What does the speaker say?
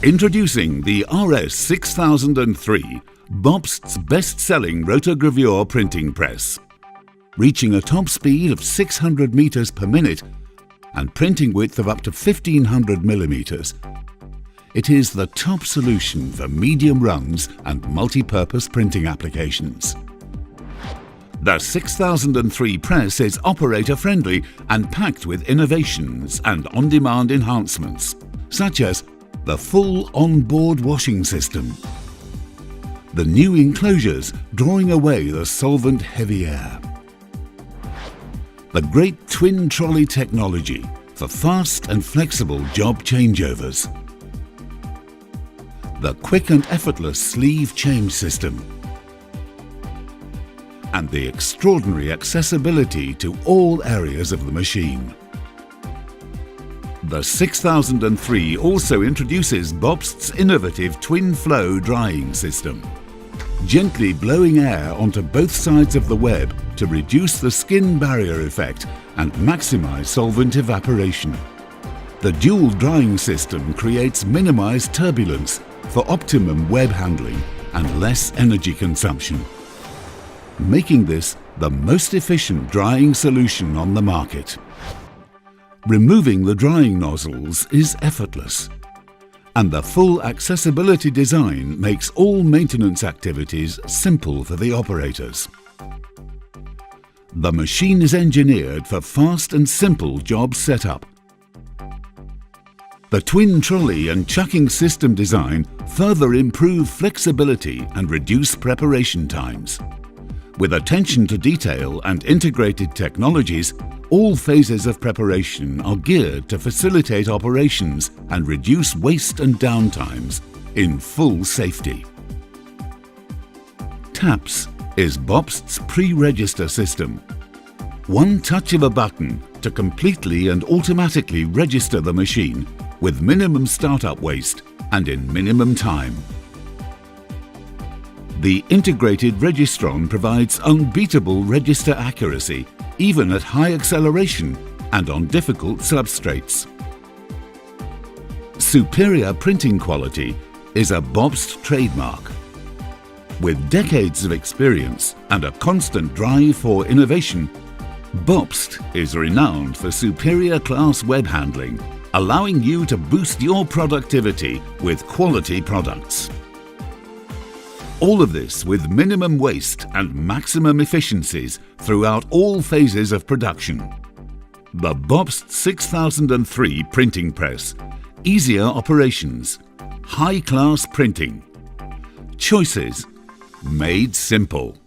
Introducing the RS 6003, Bobst's best-selling Rotogravure printing press. Reaching a top speed of 600 meters per minute and printing width of up to 1500 millimeters, it is the top solution for medium runs and multi-purpose printing applications. The 6003 press is operator-friendly and packed with innovations and on-demand enhancements, such as the full on-board washing system, the new enclosures drawing away the solvent-heavy air, the great twin trolley technology for fast and flexible job changeovers, the quick and effortless sleeve change system, and the extraordinary accessibility to all areas of the machine. The 6003 also introduces Bobst's innovative twin-flow drying system, gently blowing air onto both sides of the web to reduce the skin barrier effect and maximize solvent evaporation. The dual drying system creates minimized turbulence for optimum web handling and less energy consumption, making this the most efficient drying solution on the market. Removing the drying nozzles is effortless, and the full accessibility design makes all maintenance activities simple for the operators. The machine is engineered for fast and simple job setup. The twin trolley and chucking system design further improve flexibility and reduce preparation times. With attention to detail and integrated technologies, all phases of preparation are geared to facilitate operations and reduce waste and downtimes in full safety. TAPS is Bobst's pre-register system. One touch of a button to completely and automatically register the machine with minimum startup waste and in minimum time. The integrated registron provides unbeatable register accuracy even at high acceleration and on difficult substrates. Superior printing quality is a Bobst trademark. With decades of experience and a constant drive for innovation, Bobst is renowned for superior class web handling, allowing you to boost your productivity with quality products. All of this with minimum waste and maximum efficiencies throughout all phases of production. The Bobst 6003 printing press. Easier operations. High-class printing. Choices made simple.